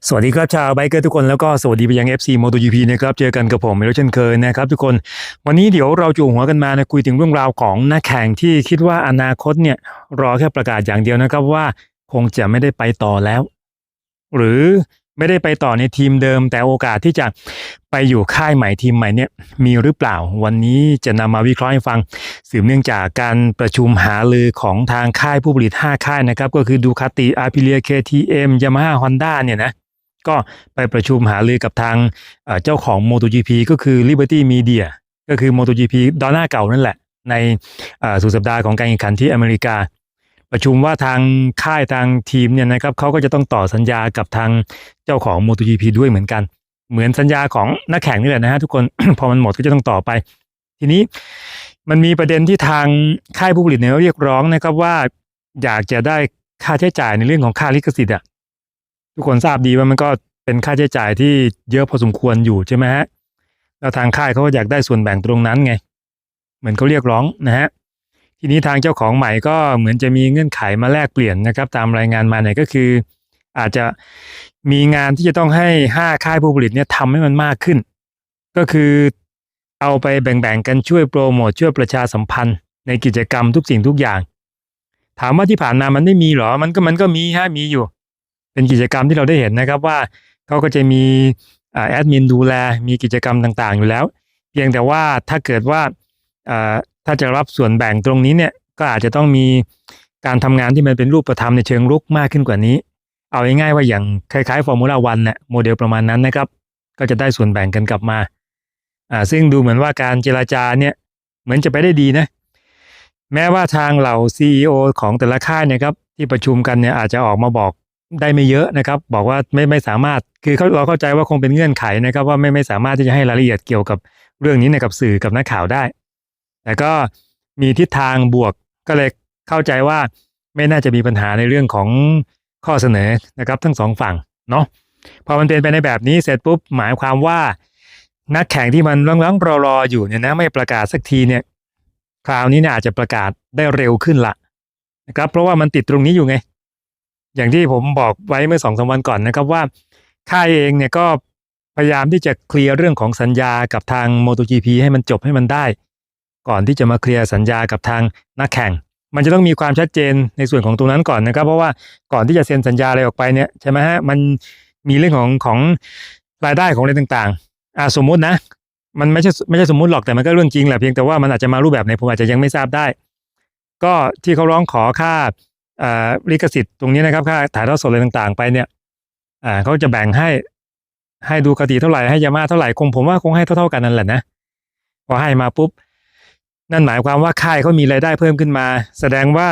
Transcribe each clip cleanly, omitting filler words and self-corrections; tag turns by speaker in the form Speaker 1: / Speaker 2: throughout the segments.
Speaker 1: สวัสดีครับชาวไบเกอร์ทุกคนแล้วก็สวัสดีไปยัง FC MotoGP นะครับเจอกันกับผมอีกแล้วเช่นเคยนะครับทุกคนวันนี้เดี๋ยวเราจูงหัวกันมาคุยถึงเรื่องราวของนักแข่งที่คิดว่าอนาคตเนี่ยรอแค่ประกาศอย่างเดียวนะครับว่าคงจะไม่ได้ไปต่อแล้วหรือไม่ได้ไปต่อในทีมเดิมแต่โอกาสที่จะไปอยู่ค่ายใหม่ทีมใหม่เนี่ยมีหรือเปล่าวันนี้จะนำมาวิเคราะห์ให้ฟังสืบเนื่องจากการประชุมหารือของทางค่ายผู้ผลิต5ค่ายนะครับก็คือดูคาติ Aprilia KTM Yamaha Honda เนี่ยนะก็ไปประชุมหารือกับทางเจ้าของ MotoGP ก็คือ Liberty Media ก็คือ MotoGP ดอหน้าเก่านั่นแหละในสุดสัปดาห์ของการแข่งขันที่อเมริกาประชุมว่าทางค่ายทางทีมเนี่ยนะครับเขาก็จะต้องต่อสัญญากับทางเจ้าของ MotoGP ด้วยเหมือนกันเหมือนสัญญาของนักแข่งนี่แหละนะฮะทุกคน พอมันหมดก็จะต้องต่อไปทีนี้มันมีประเด็นที่ทางค่ายผู้ผลิตเนี่ยเรียกร้องนะครับว่าอยากจะได้ค่าใช้จ่ายในเรื่องของค่าลิขสิทธิ์อะทุกคนทราบดีว่ามันก็เป็นค่าใช้จ่ายที่เยอะพอสมควรอยู่ใช่ไหมฮะแล้วทางค่ายเขาก็อยากได้ส่วนแบ่งตรงนั้นไงเหมือนเขาเรียกร้องนะฮะทีนี้ทางเจ้าของใหม่ก็เหมือนจะมีเงื่อนไขมาแลกเปลี่ยนนะครับตามรายงานมาเนี่ยก็คืออาจจะมีงานที่จะต้องให้5ค่ายผู้ผลิตเนี่ยทำให้มันมากขึ้นก็คือเอาไปแบ่งๆกันช่วยโปรโมทช่วยประชาสัมพันธ์ในกิจกรรมทุกสิ่งทุกอย่างถามว่าที่ผ่านมามันไม่มีหรอมันก็มีฮะมีอยู่เป็นกิจกรรมที่เราได้เห็นนะครับว่าเขาก็จะมีแอดมินดูแลมีกิจกรรมต่างๆอยู่แล้วเพียงแต่ว่าถ้าเกิดว่าถ้าจะรับส่วนแบ่งตรงนี้เนี่ยก็อาจจะต้องมีการทำงานที่มันเป็นรูปธรรมในเชิงรุกมากขึ้นกว่านี้เอาง่ายๆว่าอย่างคล้ายๆฟอร์มูล่าวันเนี่ยโมเดลประมาณนั้นนะครับก็จะได้ส่วนแบ่งกันกลับมาซึ่งดูเหมือนว่าการเจรจาเนี่ยเหมือนจะไปได้ดีนะแม้ว่าทางเหล่า CEO ของแต่ละค่ายเนี่ยครับที่ประชุมกันเนี่ยอาจจะออกมาบอกได้ไม่เยอะนะครับบอกว่าไม่สามารถคือเราเข้าใจว่าคงเป็นเงื่อนไขนะครับว่าไม่สามารถที่จะให้รายละเอียดเกี่ยวกับเรื่องนี้ในกับสื่อกับนักข่าวได้แต่ก็มีทิศทางบวกก็เลยเข้าใจว่าไม่น่าจะมีปัญหาในเรื่องของข้อเสนอนะครับทั้งสองฝั่งเนาะพอมันเป็นไปในแบบนี้เสร็จปุ๊บหมายความว่านักแข่งที่มันลังๆรออยู่เนี่ยนะไม่ประกาศสักทีเนี่ยคราวนี้เนี่ยอาจจะประกาศได้เร็วขึ้นละนะครับเพราะว่ามันติดตรงนี้อยู่ไงอย่างที่ผมบอกไว้เมื่อ 2-3 วันก่อนนะครับว่าค่ายเองเนี่ยก็พยายามที่จะเคลียร์เรื่องของสัญญากับทาง MotoGP ให้มันจบให้มันได้ก่อนที่จะมาเคลียร์สัญญากับทางนักแข่งมันจะต้องมีความชัดเจนในส่วนของตรงนั้นก่อนนะครับเพราะว่าก่อนที่จะเซ็นสัญญาอะไรออกไปเนี่ยใช่ไหมฮะมันมีเรื่องของรายได้ของอะไรต่างๆสมมุตินะมันไม่ใช่สมมุติหรอกแต่มันก็เรื่องจริงแหละเพียงแต่ว่ามันอาจจะมารูปแบบไหนผมอาจจะยังไม่ทราบได้ก็ที่เขาร้องขอค่าลิขสิทธิ์ตรงนี้นะครับค่าถ่ายทอดสดอะไรต่างๆไปเนี่ยเขาจะแบ่งให้ดูคติเท่าไหร่ให้ยามาเท่าไหร่ผมว่าคงให้เท่าๆกันนั่นแหละนะพอให้มาปุ๊บนั่นหมายความว่าค่ายเขามีรายได้เพิ่มขึ้นมาแสดงว่า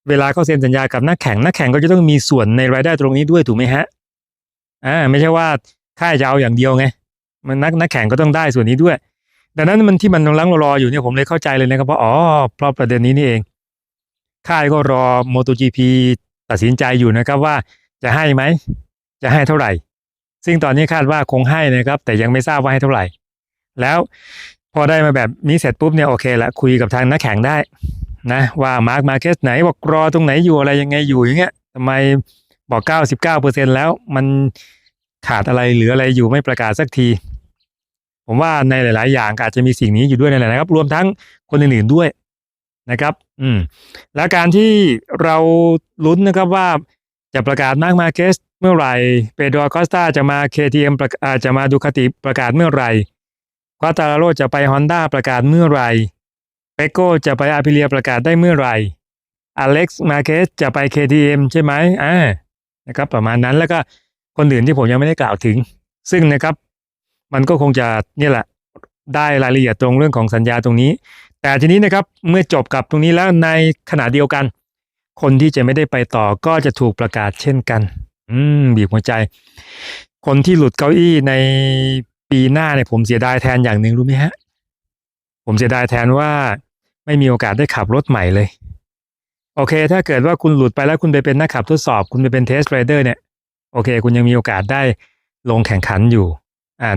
Speaker 1: เวลาเขาเซ็นสัญญากับนักแข่งก็จะต้องมีส่วนในรายได้ตรงนี้ด้วยถูกไหมฮะไม่ใช่ว่าค่ายจะเอาอย่างเดียวไงมันนักแข่งก็ต้องได้ส่วนนี้ด้วยดังนั้นมันที่มันลังรออยู่เนี่ยผมเลยเข้าใจเลยนะครับเพราะประเด็นนี้นี่เองค่ายก็รอ MotoGP ตัดสินใจอยู่นะครับว่าจะให้ไหมจะให้เท่าไหร่ซึ่งตอนนี้คาดว่าคงให้นะครับแต่ยังไม่ทราบว่าให้เท่าไหร่แล้วพอได้มาแบบนี้เสร็จปุ๊บเนี่ยโอเคละคุยกับทางนักแข่งได้นะว่ามาร์คมาร์เก็ตไหนบอกรอตรงไหนอยู่อะไรยังไงอยู่อย่างเงี้ยทำไมบอก 99% แล้วมันขาดอะไรหรืออะไรอยู่ไม่ประกาศสักทีผมว่าในหลายๆอย่างอาจจะมีสิ่งนี้อยู่ด้วยนั่นแหละนะครับรวมทั้งคนอื่นๆด้วยนะครับแล้วการที่เราลุ้นนะครับว่าจะประกาศมาร์คมาร์เกสเมื่อไหร่เปโดรคอสตาจะมา KTM จะมาดูคาติประกาศเมื่อไหร่ควาตาราโรจะไป Honda ประกาศเมื่อไหร่เปโก้จะไปอาพิเลียประกาศได้เมื่อไหร่อเล็กซ์มาร์เกสจะไป KTM ใช่ไหมนะครับประมาณนั้นแล้วก็คนอื่นที่ผมยังไม่ได้กล่าวถึงซึ่งนะครับมันก็คงจะนี่แหละได้รายละเอียดตรงเรื่องของสัญญาตรงนี้แต่ทีนี้นะครับเมื่อจบกับตรงนี้แล้วในขณะเดียวกันคนที่จะไม่ได้ไปต่อก็จะถูกประกาศเช่นกันบีบหัวใจคนที่หลุดเก้าอี้ในปีหน้าเนี่ยผมเสียดายแทนอย่างหนึ่งรู้ไหมฮะผมเสียดายแทนว่าไม่มีโอกาสได้ขับรถใหม่เลยโอเคถ้าเกิดว่าคุณหลุดไปแล้วคุณไปเป็นนักขับทดสอบคุณไปเป็นเทสไรเดอร์เนี่ยโอเคคุณยังมีโอกาสได้ลงแข่งขันอยู่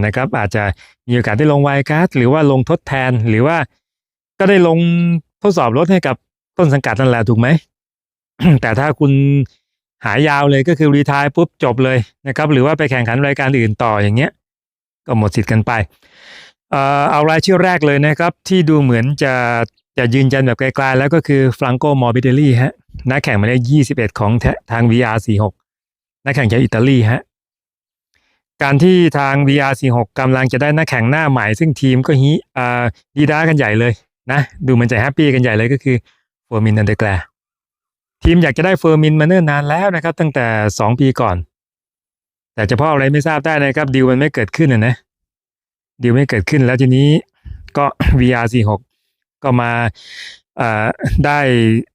Speaker 1: นะครับอาจจะมีโอกาสได้ลงไวล์การ์ดหรือว่าลงทดแทนหรือว่าก็ได้ลงทดสอบรถให้กับต้นสังกัดนั่นแหละถูกไหม แต่ถ้าคุณ หายยาวเลยก็คือรีไทร์ปุ๊บจบเลยนะครับหรือว่าไปแข่งขันรายการอื่นต่ออย่างเงี้ยก็หมดสิทธิ์กันไปเอารายชื่อแรกเลยนะครับที่ดูเหมือนจะยืนยันแบบไกลๆแล้วก็คือฟรังโกมอร์บิเดลี่ฮะนักแข่งหมายเลข21ของทาง VR46 นักแข่งจากอิตาลีฮะการที่ทาง VR46 กำลังจะได้นักแข่งหน้าใหม่ซึ่งทีมก็ดีด้ากันใหญ่เลยนะดูเหมือนจะแฮปปี้กันใหญ่เลยก็คือเฟอร์มินอันเดอร์แกลทีมอยากจะได้เฟอร์มินมาเนิ่นนานแล้วนะครับตั้งแต่2 ปีก่อนแต่เฉพาะอะไรไม่ทราบได้นะครับดีลมันไม่เกิดขึ้นนะดีลไม่เกิดขึ้นแล้วทีนี้ก็ VR46 ก็มาได้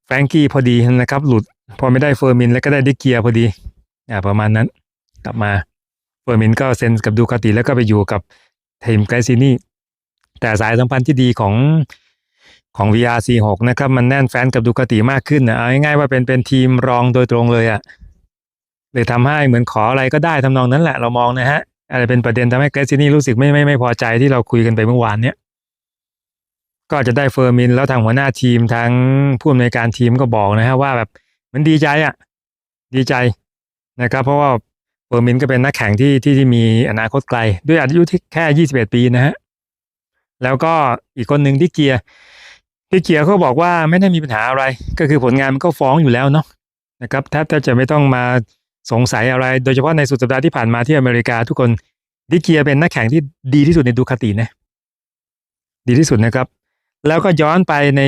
Speaker 1: แฟรงกี้พอดีนะครับหลุดพอไม่ได้เฟอร์มินแล้วก็ได้ดิเกียพอดีประมาณนั้นกลับมาเฟอร์มินก็เซ็นกับดูคาติแล้วก็ไปอยู่กับทีมไกซินี่แต่สายสัมพันธ์ที่ดีของ VR46 นะครับมันแน่นแฟนกับดูคาติมากขึ้นนะเอาง่ายๆว่าเป็นทีมรองโดยตรงเลยเลยทำให้เหมือนขออะไรก็ได้ทำนองนั้นแหละเรามองนะฮะอะไรเป็นประเด็นทำให้ไกซินี่รู้สึกไม่พอใจที่เราคุยกันไปเมื่อวานเนี้ยก็จะได้เฟอร์มินแล้วทางหัวหน้าทีมทางผู้อำนวยการทีมก็บอกนะฮะว่าแบบมันดีใจดีใจนะครับเพราะว่าเฟอร์มินก็เป็นนักแข่งที่มีอนาคตไกลด้วยอายุที่แค่21 ปีนะฮะแล้วก็อีกคนหนึ่งที่เกียร์เขาบอกว่าไม่ได้มีปัญหาอะไรก็คือผลงานมันก็ฟ้องอยู่แล้วเนาะนะครับแทบจะไม่ต้องมาสงสัยอะไรโดยเฉพาะในสุดสัปดาห์ที่ผ่านมาที่อเมริกาทุกคนดิเกียเป็นนักแข่งที่ดีที่สุดในดูคาตินะดีที่สุดนะครับแล้วก็ย้อนไปใน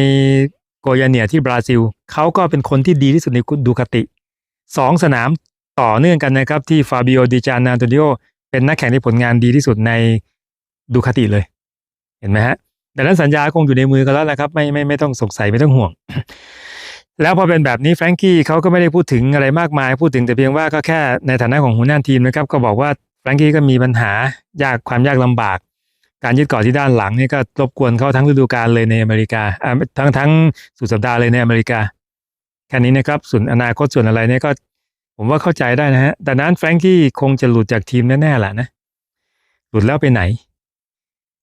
Speaker 1: โกยาเนียที่บราซิลเขาก็เป็นคนที่ดีที่สุดในดูคาติ2 สนามต่อเนื่องกันนะครับที่ฟาบิโอดิจานาโตดิโอเป็นนักแข่งที่ผลงานดีที่สุดในดูคาติเลยเห็นไหมฮะดังนั้นสัญญาคงอยู่ในมือกันแล้วนะครับไม่ต้องสงสัยไม่ต้องห่วงแล้วพอเป็นแบบนี้แฟรงกี้เขาก็ไม่ได้พูดถึงอะไรมากมายพูดถึงแต่เพียงว่าก็แค่ในฐานะของหัวหน้าทีมนะครับก็บอกว่าแฟรงกี้ก็มีปัญหความยากลำบากการยึดเกาะที่ด้านหลังนี่ก็รบกวนเขาทั้งฤดูกาลเลยในอเมริกาทั้งสุดสัปดาห์เลยในอเมริกาแค่นี้นะครับส่วนอนาคตส่วนอะไรเนี่ยก็ผมว่าเข้าใจได้นะฮะแต่นั้นแฟรงกี้คงจะหลุดจากทีมแน่ๆแหละนะหลุดแล้วไปไหน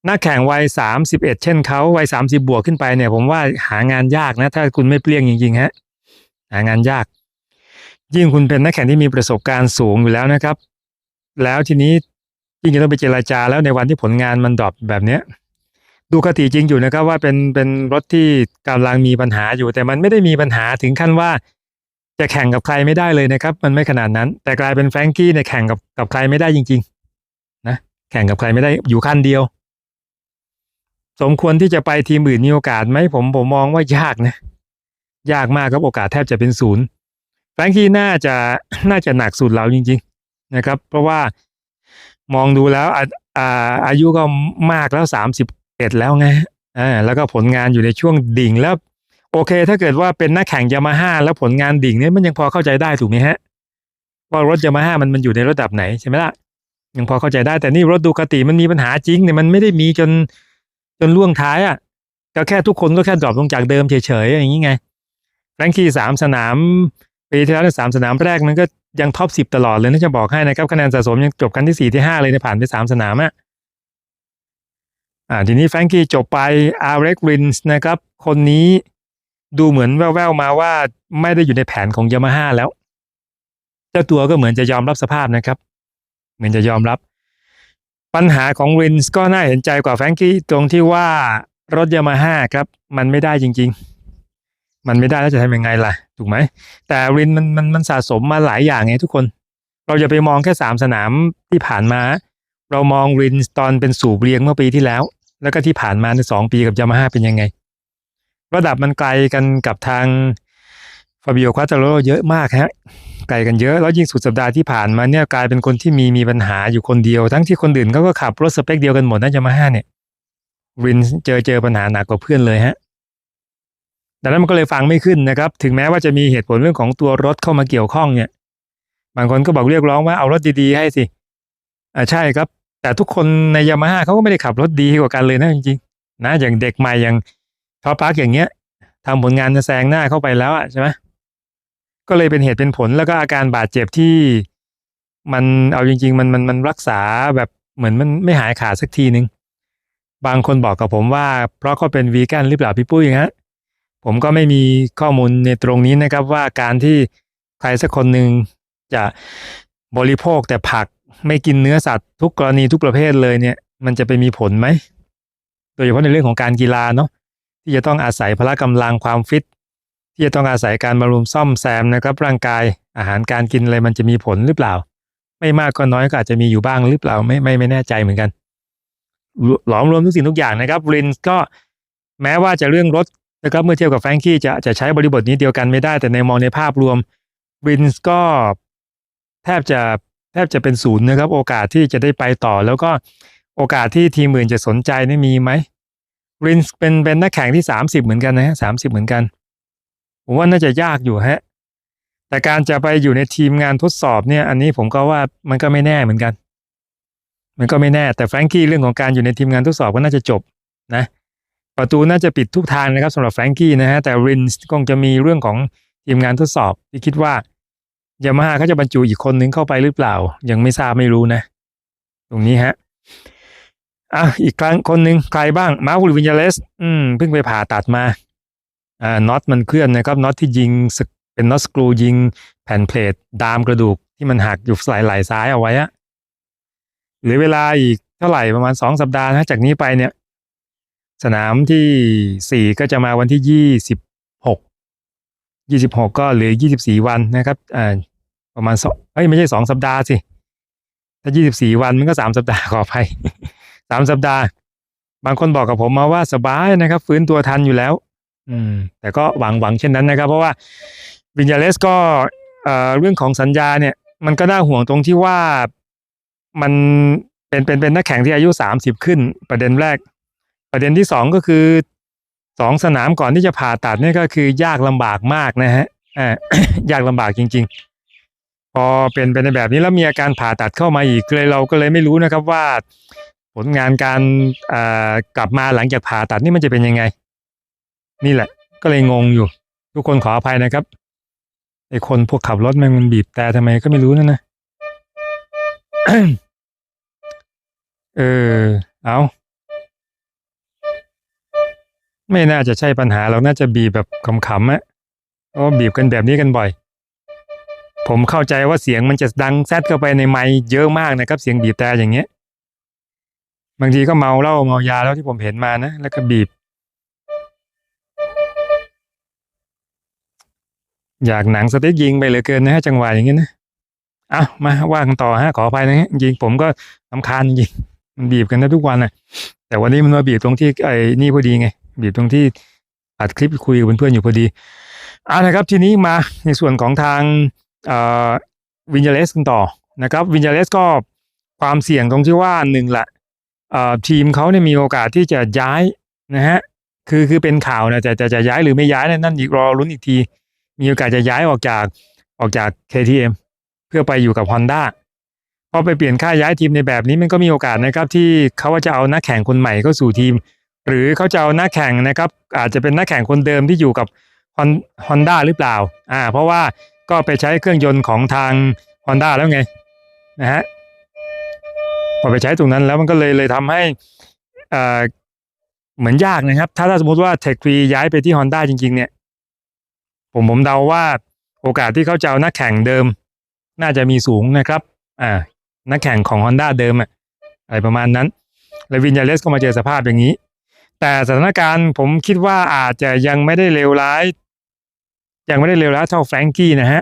Speaker 1: นักแข่งวัย31เช่นเขาวัย30บวกขึ้นไปเนี่ยผมว่าหางานยากนะถ้าคุณไม่เปรี้ยงจริงๆฮะหางานยากยิ่งคุณเป็นนักแข่งที่มีประสบการณ์สูงอยู่แล้วนะครับแล้วทีนี้ยิ่งจะต้องไปเจรจาแล้วในวันที่ผลงานมันดรอปแบบเนี้ยดูคติจริงอยู่นะครับว่าเป็นรถที่กำลังมีปัญหาอยู่แต่มันไม่ได้มีปัญหาถึงขั้นว่าจะแข่งกับใครไม่ได้เลยนะครับมันไม่ขนาดนั้นแต่กลายเป็นแฟรงกี้เนี่ยแข่งกับใครไม่ได้จริงๆนะแข่งกับใครไม่ได้อยู่ขั้นเดียวสมควรที่จะไปทีมอื่นมีโอกาสไหมผมมองว่ายากนะยากมากครับโอกาสแทบจะเป็นศูนย์แฟรงกี้น่าจะหนักสุดเราจริงๆนะครับเพราะว่ามองดูแล้วอายุก็มากแล้ว31แล้วไงแล้วก็ผลงานอยู่ในช่วงดิ่งแล้วโอเคถ้าเกิดว่าเป็นนักแข่งยามาฮ่าแล้วผลงานดิ่งเนี่ยมันยังพอเข้าใจได้ถูกไหมฮะว่ารถยามาฮ่ามันอยู่ในระดับไหนใช่ไหมล่ะยังพอเข้าใจได้แต่นี่รถดูคาติมันมีปัญหาจริงเนี่ยมันไม่ได้มีจนล่วงท้ายก็แค่ทุกคนก็แค่ดรอปลงจากเดิมเฉยๆอย่างนี้ไงแฟรงกี้3 สนามปีที่แล้วใน3 สนามแรกมันก็ยังท็อป10ตลอดเลยนะจะบอกให้นะครับคะแนนสะสมยังจบกันที่4ที่5เลยในผ่านไป3 สนามทีนี้แฟรงกี้จบไปอาร์เร็กรินส์นะครับคนนี้ดูเหมือนแว่วๆมาว่าไม่ได้อยู่ในแผนของยามาฮ่าแล้วเจ้าตัวก็เหมือนจะยอมรับสภาพนะครับเหมือนจะยอมรับปัญหาของรินส์ก็น่าเห็นใจกว่าแฟรงกี้ตรงที่ว่ารถยามาฮ่าครับมันไม่ได้จริงๆมันไม่ได้แล้วจะทำยังไงล่ะถูกไหมแต่รินมันสะสมมาหลายอย่างไงทุกคนเราอย่าไปมองแค่3 สนามที่ผ่านมาเรามองรินส์ตอนเป็นสูบเรียงเมื่อปีที่แล้วแล้วก็ที่ผ่านมาใน2 ปีกับยามาฮ่าเป็นยังไงระดับมันไกลกันกับทางฟาบิโอควาตาโรเยอะมากฮะไกลกันเยอะแล้วยิ่งสุดสัปดาห์ที่ผ่านมาเนี่ยกลายเป็นคนที่มีปัญหาอยู่คนเดียวทั้งที่คนอื่นเขาก็ขับรถสเปคเดียวกันหมดนะยามาฮ่าเนี่ยรินเจอปัญหาหนักกว่าเพื่อนเลยฮะดังนั้นมันก็เลยฟังไม่ขึ้นนะครับถึงแม้ว่าจะมีเหตุผลเรื่องของตัวรถเข้ามาเกี่ยวข้องเนี่ยบางคนก็บอกเรียกร้องว่าเอารถดีๆให้สิใช่ครับแต่ทุกคนในยามาฮ่าเขาก็ไม่ได้ขับรถดีกว่ากันเลยนะจริงๆนะอย่างเด็กใหม่อย่างท็อปปาร์คอย่างเงี้ยทำผลงานจะแซงหน้าเข้าไปแล้วใช่ไหมก็เลยเป็นเหตุเป็นผลแล้วก็อาการบาดเจ็บที่มันเอาจริงๆมันรักษาแบบเหมือนมันไม่หายขาดสักทีนึงบางคนบอกกับผมว่าเพราะเขาเป็นวีแกนหรือเปล่าพี่ปุ้ยฮะผมก็ไม่มีข้อมูลในตรงนี้นะครับว่าการที่ ใครสักคนหนึ่งจะบริโภคแต่ผักไม่กินเนื้อสัตว์ทุกกรณีทุกประเภทเลยเนี่ยมันจะไปมีผลไหมโดยเฉพาะในเรื่องของการกีฬาเนาะที่จะต้องอาศัยพละกำลังความฟิตที่จะต้องอาศัยการบำรุงซ่อมแซมนะครับร่างกายอาหารการกินอะไรมันจะมีผลหรือเปล่าไม่มากก็น้อยก็อาจจะมีอยู่บ้างหรือเปล่าไม่แน่ใจเหมือนกันหลอมรวมทุกสิ่งทุกอย่างนะครับรินส์ก็แม้ว่าจะเรื่องรถนะครับเมื่อเทียบกับแฟรงกี้จะใช้บริบทนี้เดียวกันไม่ได้แต่ในมองในภาพรวมรินส์ก็แทบจะเป็นศูนย์นะครับโอกาสที่จะได้ไปต่อแล้วก็โอกาสที่ทีมอื่นจะสนใจนี่มีไหมรินส์เป็นนักแข่งที่30เหมือนกันนะฮะ30เหมือนกันผมว่าน่าจะยากอยู่ฮะแต่การจะไปอยู่ในทีมงานทดสอบเนี่ยอันนี้ผมก็ว่ามันก็ไม่แน่เหมือนกันมันก็ไม่แน่แต่แฟรงกี้เรื่องของการอยู่ในทีมงานทดสอบก็น่าจะจบนะประตูน่าจะปิดทุกทางนะครับสำหรับแฟรงกี้นะฮะแต่รินส์คงจะมีเรื่องของทีมงานทดสอบที่คิดว่ายามาฮ่าเขาจะบรรจุอีกคนนึงเข้าไปหรือเปล่ายังไม่ทราบไม่รู้นะตรงนี้ฮะอีกครั้งคนหนึ่งใครบ้างมาร์ควินยาเลสเพิ่งไปผ่าตัดมาน็อตมันเคลื่อนนะครับน็อตที่ยิงเป็นน็อตสกรูยิงแผ่นเพลทดามกระดูกที่มันหักอยู่ไหล่ซ้ายเอาไว้อะเหลือเวลาอีกเท่าไหร่ประมาณ2 สัปดาห์นะจากนี้ไปเนี่ยสนามที่4ก็จะมาวันที่26ก็เหลือ24วันนะครับประมาณไม่ใช่2 สัปดาห์สิถ้า24วันมันก็3 สัปดาห์ขออภัย3 สัปดาห์บางคนบอกกับผมมาว่าสบายนะครับฟื้นตัวทันอยู่แล้วแต่ก็หวังเช่นนั้นนะครับเพราะว่าวินยาเลสก็เรื่องของสัญญาเนี่ยมันก็น่าห่วงตรงที่ว่ามันเป็นนักแข่งที่อายุ30ขึ้นประเด็นแรกประเด็นที่2ก็คือ2 สนามก่อนที่จะผ่าตัดเนี่ยก็คือยากลำบากมากนะฮะยากลำบากจริงๆพอเป็นในแบบนี้แล้วมีอาการผ่าตัดเข้ามาอีกเลยเราก็เลยไม่รู้นะครับว่าผลงานการกลับมาหลังจากผ่าตัดนี่มันจะเป็นยังไงนี่แหละก็เลยงงอยู่ทุกคนขออภัยนะครับไอ้คนพวกขับรถมันบีบแต่ทำไมก็ไม่รู้นะ เอาไม่น่าจะใช่ปัญหาเราน่าจะบีบแบบขำๆเพราะบีบกันแบบนี้กันบ่อยผมเข้าใจว่าเสียงมันจะดังแซดเข้าไปในไมค์เยอะมากนะครับเสียงบีบแต่อย่างเงี้ยบางทีก็เมาเหล้าเมายาแล้วที่ผมเห็นมานะแล้วก็บีบอยากหนังสติ๊กยิงไปเหลือเกินนะฮะจังหวะอย่างงี้นะมาว่ากันต่อฮะขออภัยนะฮะจริงผมก็รำคาญจริงมันบีบกันได้ทุกวันนะแต่วันนี้มันมาบีบตรงที่ไอ้นี่พอดีไงบีบตรงที่อัดคลิปคุยกับเพื่อนๆอยู่พอดีนะครับทีนี้มาในส่วนของทางวินยาเลสกันต่อนะครับวินยาเลสก็ความเสี่ยงตรงที่ว่า1ละทีมเขาเนี่ยมีโอกาสที่จะย้ายนะฮะคือเป็นข่าวนะแต่จะย้ายหรือไม่ย้ายนั่นอีกรอลุ้นอีกทีมีโอกาสจะย้ายออกจาก KTM เพื่อไปอยู่กับ Honda พอไปเปลี่ยนค่ายย้ายทีมในแบบนี้มันก็มีโอกาสนะครับที่เขาว่าจะเอานักแข่งคนใหม่เข้าสู่ทีมหรือเขาจะเอานักแข่งนะครับอาจจะเป็นนักแข่งคนเดิมที่อยู่กับHonda หรือเปล่าเพราะว่าก็ไปใช้เครื่องยนต์ของทาง Honda แล้วไงนะฮะพอไปใช้ตรงนั้นแล้วมันก็เลยทำให้เหมือนยากนะครับถ้าสมมติว่า Tech3 ย้ายไปที่ Honda จริงๆเนี่ยผมเดาว่าโอกาสที่เขาจะเอานักแข่งเดิมน่าจะมีสูงนะครับนักแข่งของ Honda เดิมอะไรประมาณนั้นแล้ววินยาเลสก็มาเจอสภาพอย่างนี้แต่สถานการณ์ผมคิดว่าอาจจะยังไม่ได้เลวร้ายเท่าแฟรงกี้นะฮะ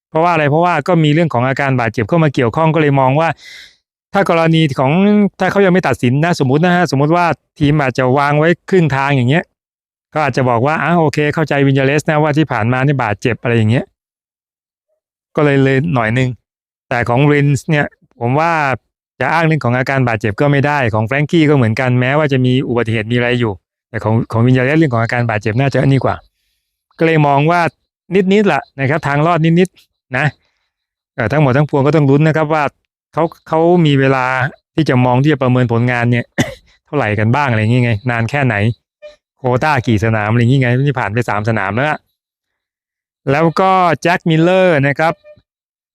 Speaker 1: เพราะว่าอะไรเพราะว่าก็มีเรื่องของอาการบาดเจ็บเข้ามาเกี่ยวข้องก็เลยมองว่าถ้ากรณีของถ้าเขายังไม่ตัดสินนะสมมติว่าทีมอาจจะวางไว้ครึ่งทางอย่างเงี้ยก็อาจจะบอกว่าโอเคเข้าใจวินยาเลสนะว่าที่ผ่านมานี่บาดเจ็บอะไรอย่างเงี้ยก็เลยหน่อยนึงแต่ของรินส์เนี่ยผมว่าจะอ้างเรื่องของอาการบาดเจ็บก็ไม่ได้ของแฟรงกี้ก็เหมือนกันแม้ว่าจะมีอุบัติเหตุมีอะไรอยู่แต่ของวินยาเลสเรื่องของอาการบาดเจ็บน่าจะอันนี้กว่าก็เลยมองว่านิดๆละนะครับทางรอดนิดๆนะทั้งหมดทั้งปวงก็ต้องลุ้นนะครับว่าเขามีเวลาที่จะมองที่จะประเมินผลงานเนี่ย เท่าไหร่กันบ้างอะไรอย่างเงี้ยไงนานแค่ไหนโควต้ากี่สนามอะไรอย่างเงี้ยไงที่ผ่านไป3 สนามแล้วก็แจ็คมิลเลอร์นะครับ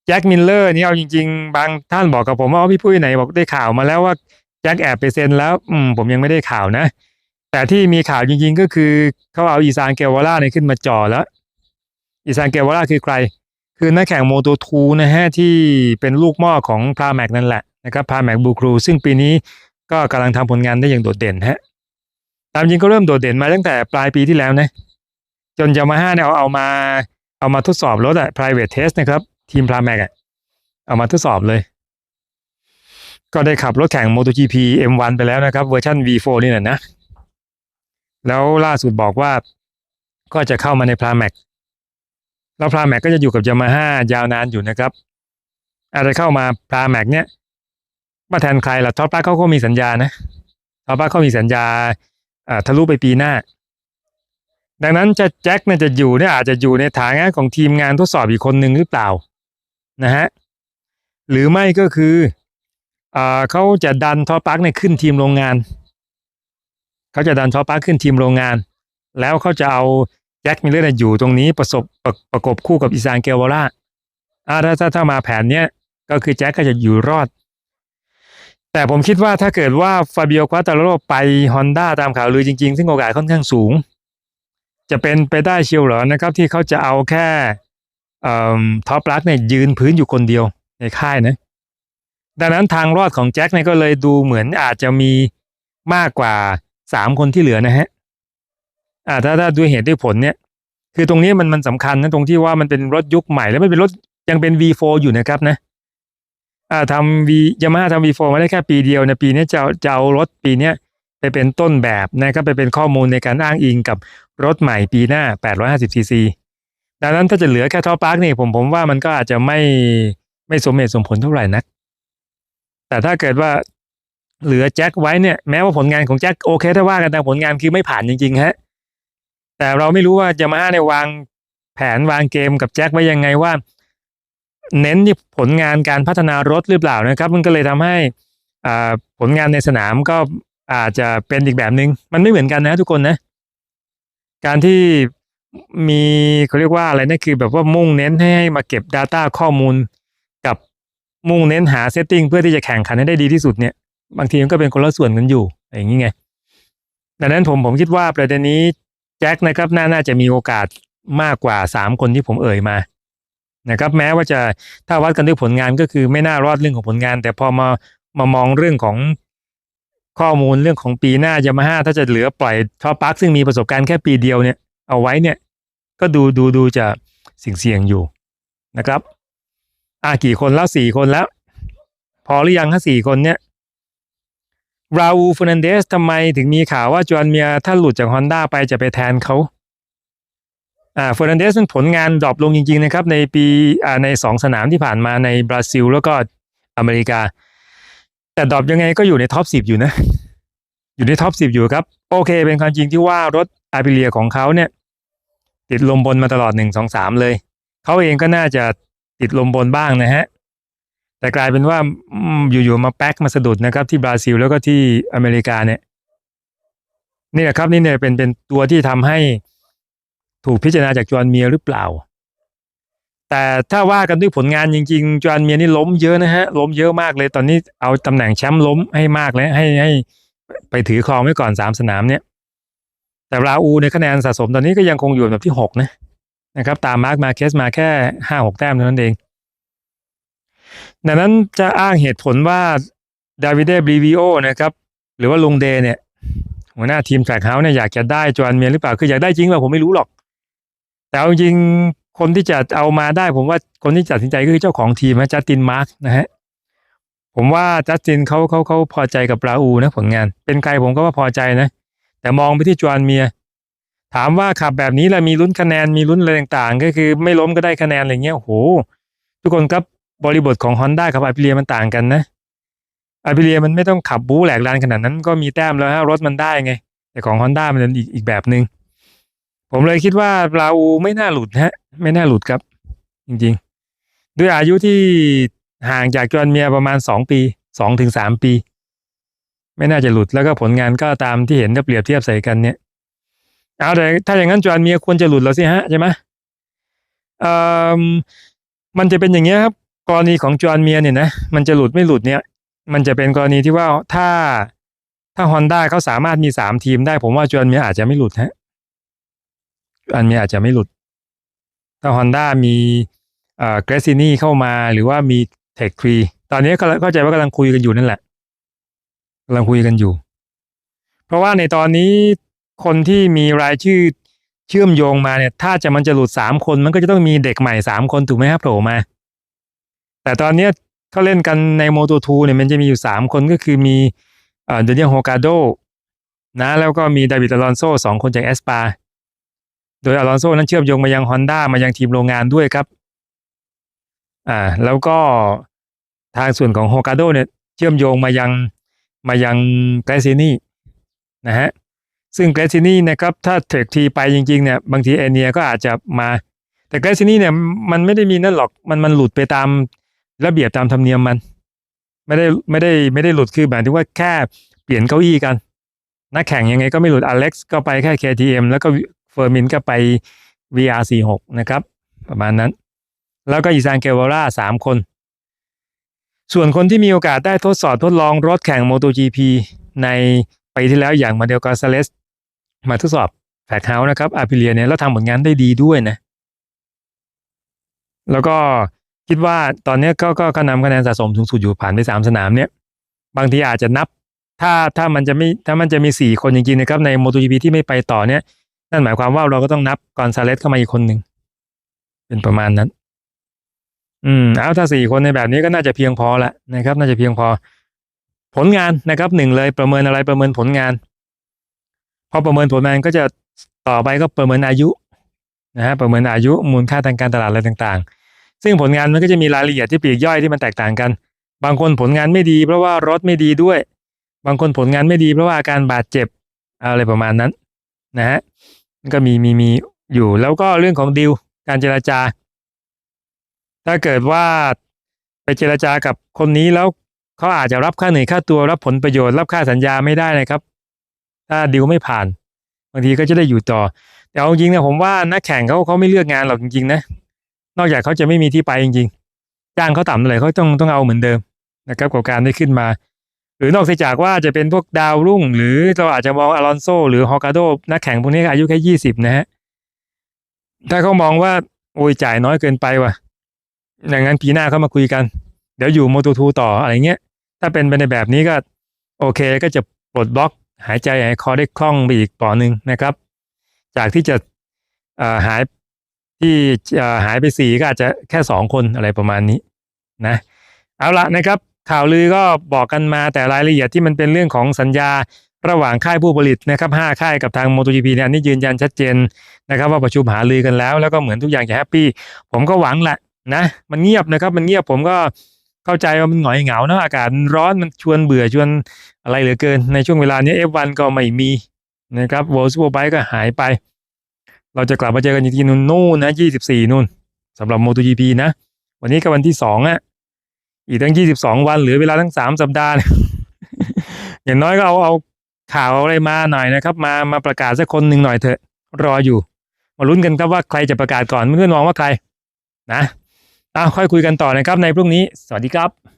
Speaker 1: แจ็คมิลเลอร์นี่เอาจริงๆบางท่านบอกกับผมว่าพี่ปุ้ยไหนบอกได้ข่าวมาแล้วว่าแจ็คแอบไปเซ็นแล้วผมยังไม่ได้ข่าวนะแต่ที่มีข่าวจริงๆก็คือเขาเอาอีซานเกวาล่าเนี่ยขึ้นมาจ่อแล้วอีซานเกวาล่าคือใคร คือนักแข่ง Moto2 นะฮะที่เป็นลูกหม้อของ Pramac นั่นแหละนะครับ Pramac Blue Crew ซึ่งปีนี้ก็กำลังทำผลงานได้อย่างโดดเด่นฮะตามจริงก็เริ่มโดดเด่นมาตั้งแต่ปลายปีที่แล้วนะจน Yamaha เนี่ยเอามาทดสอบรถprivate test นะครับทีม Pramac เอามาทดสอบเลยก็ได้ขับรถแข่ง MotoGP M1 ไปแล้วนะครับเวอร์ชัน V4 นี่แหละนะแล้วล่าสุดบอกว่าก็จะเข้ามาใน Pramac แล้ว Pramac ก็จะอยู่กับ Yamaha ยาวนานอยู่นะครับอาจจะเข้ามา Pramac เนี่ยมาแทนใครล่ะท็อปปาร์คเขาก็มีสัญญานะท็อปปาร์คเขามีสัญญาทะลุไปปีหน้าดังนั้นจะแจ็คเนี่ยจะอยู่เนี่ยอาจจะอยู่ในฐานะของทีมงานทดสอบอีกคนหนึ่งหรือเปล่านะฮะหรือไม่ก็คือเขาจะดันท็อปปาร์คเนี่ยขึ้นทีมโรงงานเขาจะดันท็อปปาร์คขึ้นทีมโรงงานแล้วเขาจะเอาแจ็คมิลเลอร์อยู่ตรงนี้ประกบคู่กับอิซานเกลวาร่าถ้ามาแผนเนี้ยก็คือแจ็คก็จะอยู่รอดแต่ผมคิดว่าถ้าเกิดว่าฟาบิโอ ควาตาโร่ไป Honda ตามข่าวลือจริงๆซึ่งโอกาสค่อนข้างสูงจะเป็นไปได้เชียวเหรอนะครับที่เขาจะเอาแค่ท็อปลักเนี่ยยืนพื้นอยู่คนเดียวในค่ายนะดังนั้นทางรอดของแจ็คเนี่ยก็เลยดูเหมือนอาจจะมีมากกว่า3คนที่เหลือนะฮะถ้าด้วยเหตุด้วยผลเนี่ยคือตรงนี้มันสำคัญนะตรงที่ว่ามันเป็นรถยุคใหม่แล้วมันเป็นรถยังเป็น V4 อยู่นะครับนะYamaha ทำ V4 มาได้แค่ปีเดียวนะปีนี้จะเอารถปีนี้ไปเป็นต้นแบบนะครับไปเป็นข้อมูลในการอ้างอิงกับรถใหม่ปีหน้า850 cc ดังนั้นถ้าจะเหลือแค่ท็อปปาร์คนี่ผมว่ามันก็อาจจะไม่สมเหตุสมผลเท่าไหร่นักแต่ถ้าเกิดว่าเหลือแจ็คไว้เนี่ยแม้ว่าผลงานของแจ็คโอเคถ้าว่ากันตามผลงานคือไม่ผ่านจริงๆฮะแต่เราไม่รู้ว่าYamahaเนี่ยวางแผนวางเกมกับแจ็คไว้ยังไงว่าเน้นที่ผลงานการพัฒนารถหรือเปล่านะครับมันก็เลยทำให้ผลงานในสนามก็อาจจะเป็นอีกแบบนึงมันไม่เหมือนกันนะทุกคนนะการที่มีเขาเรียกว่าอะไรนะคือแบบว่ามุ่งเน้นให้มาเก็บ Data ข้อมูลกับมุ่งเน้นหาเซตติ้งเพื่อที่จะแข่งขันให้ได้ดีที่สุดเนี่ยบางทีมันก็เป็นคนละส่วนกันอยู่อย่างนี้ไงดังนั้นผมคิดว่าประเด็นนี้แจ็คนะครับน่าจะมีโอกาสมากกว่า3คนที่ผมเอ่ยมานะครับแม้ว่าจะถ้าวัดกันด้วยผลงานก็คือไม่น่ารอดเรื่องของผลงานแต่พอมามองเรื่องของข้อมูลเรื่องของปีหน้Yamahaถ้าจะเหลือปล่อยท็อปปาร์คซึ่งมีประสบการณ์แค่ปีเดียวเนี่ยเอาไว้เนี่ยก็ดูจะเสี่ยงอยู่นะครับกี่คนแล้ว4คนแล้วพอหรือยังถ้า4คนเนี่ยราอูล เฟอร์นันเดสทำไมถึงมีข่าวว่าจอห์นเมียถ้าหลุดจาก Honda ไปจะไปแทนเขาเฟอร์นันเดสผลงานดรอปลงจริงๆนะครับในปีใน2สนามที่ผ่านมาในบราซิลแล้วก็อเมริกาแต่ดรอปยังไงก็อยู่ในท็อป10อยู่นะอยู่ในท็อป10อยู่ครับโอเคเป็นความจริงที่ว่ารถอาปิเลียของเขาเนี่ยติดลมบนมาตลอด1 2 3เลยเขาเองก็น่าจะติดลมบนบ้างนะฮะแต่กลายเป็นว่าอยู่ๆมาแป๊กมาสะดุดนะครับที่บราซิลแล้วก็ที่อเมริกาเนี่ยนี่แหละครับนี่เนี่ยเป็นตัวที่ทำให้ถูกพิจารณาจากจอห์นเมียร์หรือเปล่าแต่ถ้าว่ากันด้วยผลงานจริงๆจอห์นเมียร์นี่ล้มเยอะนะฮะล้มเยอะมากเลยตอนนี้เอาตำแหน่งแชมป์ล้มให้มากเลยให้ไปถือครองไว้ก่อน3สนามเนี่ยแต่ราอูในคะแนนสะสมตอนนี้ก็ยังคงอยู่แบบที่6นะครับตามมาร์คมาร์เคสมาแค่ 5-6 แต้มเท่านั้นเองดังนั้นจะอ้างเหตุผลว่าดาวิเด บริวิโอนะครับหรือว่าลุงเดเนี่ยหัวหน้าทีมแทร็กเฮาส์เนี่ยอยากจะได้จอห์นเมียร์หรือเปล่าคืออยากได้จริงเปล่าผมไม่รู้หรอกแต่เอาจริงคนที่จะเอามาได้ผมว่าคนที่ตัดสินใจก็คือเจ้าของทีมจัสตินมาร์กนะฮะผมว่าจัสตินเขาพอใจกับราอูนะผลงานเป็นใครผมก็ว่าพอใจนะแต่มองไปที่จอห์นเมียร์ถามว่าขับแบบนี้แล้วมีลุ้นคะแนนมีลุ้นอะไรต่างๆก็คือไม่ล้มก็ได้คะแนนอะไรเงี้ยโอ้โหทุกคนครับบริบทของ Honda กับอาปิเลียมันต่างกันนะอาปิเลียมันไม่ต้องขับบู๊แหลกลานขนาดนั้นก็มีแต้มแล้วฮะรถมันได้ไงแต่ของ Honda มันเป็นอีกแบบนึงผมเลยคิดว่าราอูไม่น่าหลุดฮะไม่น่าหลุดครับจริงๆด้วยอายุที่ห่างจากจอห์นเมียร์ประมาณ2 ปี2-3 ปีไม่น่าจะหลุดแล้วก็ผลงานก็ตามที่เห็นถ้าเปรียบเทียบใส่กันเนี่ยเอาแต่ถ้าอย่างนั้นจอห์นเมียร์ควรจะหลุดแล้วสิฮะใช่ไหมมันจะเป็นอย่างเงี้ยครับกรณีของจอห์นเมียร์เนี่ยนะมันจะหลุดไม่หลุดเนี่ยมันจะเป็นกรณีที่ว่าถ้า Honda เขาสามารถมี3ทีมได้ผมว่าจอห์นเมียร์อาจจะไม่หลุดฮะจอห์นเมียร์อาจจะไม่หลุดถ้า Honda มี เกรซินี่เข้ามาหรือว่ามีเทคทรีตอนนี้ก็เข้าใจว่ากำลังคุยกันอยู่นั่นแหละกำลังคุยกันอยู่เพราะว่าในตอนนี้คนที่มีรายชื่อเชื่อมโยงมาเนี่ยถ้ามันจะหลุด3คนมันก็จะต้องมีเด็กใหม่3คนถูกไหมครับโผล่มาแต่ตอนนี้เขาเล่นกันใน Moto2 เนี่ยมันจะมีอยู่3คนก็คือมีเดเนียลโฮกาโดนะแล้วก็มีดาวิดอลอนโซ2คนจากแอสปาโดยอลอนโซนั้นเชื่อมโยงมายัง Honda มายังทีมโรงงานด้วยครับแล้วก็ทางส่วนของโฮกาโดเนี่ยเชื่อมโยงมายังเกรซินี่นะฮะซึ่งเกรซินี่นะครับถ้าเทคทีไปจริงๆเนี่ยบางทีเอเนียก็อาจจะมาแต่เกรซินี่เนี่ยมันไม่ได้มีนั่นหรอกมันหลุดไปตามระเบียบตามธรรมเนียมมันไม่ได้หลุดคือหมายถึงว่าแค่เปลี่ยนเก้าอี้กันนักแข่งยังไงก็ไม่หลุดอเล็กซ์ก็ไปแค่ KTM แล้วก็เฟอร์มินก็ไป VR46 นะครับประมาณนั้นแล้วก็อีซานเกวาร่า3คนส่วนคนที่มีโอกาสได้ทดลองรถแข่ง MotoGP ในปีที่แล้วอย่างมาเดลกาซาเลสมาทดสอบแฟกเฮาส์นะครับอาพิเลียเนี่ยแล้วทำผลงานได้ดีด้วยนะแล้วก็คิดว่าตอนนี้ก็นำคะแนนสะสมสูงสุดอยู่ผ่านไป3สนามเนี่ยบางทีอาจจะนับถ้ามันจะมี4คนจริงๆนะครับใน MotoGP ที่ไม่ไปต่อเนี่ยนั่นหมายความว่าเราก็ต้องนับกอนซาเลสเข้ามาอีกคนหนึ่งเป็นประมาณนั้นเอาถ้า4คนในแบบนี้ก็น่าจะเพียงพอละนะครับน่าจะเพียงพอผลงานนะครับ1เลยประเมินอะไรประเมินผลงานพอประเมินผลงานก็จะต่อไปก็ประเมินอายุนะฮะประเมินอายุมูลค่าทางการตลาดอะไรต่างๆซึ่งผลงานมันก็จะมีรายละเอียดที่ปลีกย่อยที่มันแตกต่างกันบางคนผลงานไม่ดีเพราะว่ารถไม่ดีด้วยบางคนผลงานไม่ดีเพราะว่าอาการบาดเจ็บอะไรประมาณนั้นนะฮะก็มีอยู่แล้วก็เรื่องของดีลการเจรจาถ้าเกิดว่าไปเจรจากับคนนี้แล้วเขาอาจจะรับค่าเหนื่อยค่าตัวรับผลประโยชน์รับค่าสัญญาไม่ได้นะครับถ้าดีลไม่ผ่านบางทีก็จะได้อยู่ต่อแต่เอาจริงนะผมว่านักแข่งเขาไม่เลือกงานหรอกจริงๆนะนอกจากเขาจะไม่มีที่ไปจริงๆจ้างเขาต่ำเท่าไหร่เขาต้องเอาเหมือนเดิมนะครับกับการได้ขึ้นมาหรือนอกจากว่าจะเป็นพวกดาวรุ่งหรือเราอาจจะมองอลอนโซหรือฮอกาโดนักแข่งพวกนี้อายุแค่20นะฮะถ้าเขามองว่าโอ้ยจ่ายน้อยเกินไปว่ะอย่างนั้นปีหน้าเขามาคุยกันเดี๋ยวอยู่ Moto2 ต่ออะไรเงี้ยถ้าเป็นไปในแบบนี้ก็โอเคก็จะปลดบล็อกหายใจหายคอได้คล่องไปอีกต่อหนึ่งนะครับจากที่จะหายไป4ก็อาจจะแค่2คนอะไรประมาณนี้นะเอาละนะครับข่าวลือก็บอกกันมาแต่รายละเอียดที่มันเป็นเรื่องของสัญญาระหว่างค่ายผู้ผลิตนะครับ5ค่ายกับทาง MotoGP เนี่ยอันนี้ยืนยันชัดเจนนะครับว่าประชุมหารือกันแล้วก็เหมือนทุกอย่างจะแฮปปี้ผมก็หวังแหละนะมันเงียบนะครับมันเงียบผมก็เข้าใจว่ามันหงอยเหงาเนาะอากาศร้อนมันชวนเบื่อชวนอะไรเหลือเกินในช่วงเวลานี้ F1 ก็ไม่มีนะครับ World Superbike ก็หายไปเราจะกลับมาเจอกันอีกทีนู่นนะ24นู่นสำหรับ MotoGP นะวันนี้ก็วันที่2อ่ะอีกตั้ง22วันเหลือเวลาทั้ง3สัปดาห์ อย่างน้อยก็เอาข่าวอะไรมาหน่อยนะครับมาประกาศสักคนหนึ่งหน่อยเถอะรออยู่มาลุ้นกันครับว่าใครจะประกาศก่อนเพื่อนมองว่าใครนะค่อยคุยกันต่อนะครับในพรุ่งนี้สวัสดีครับ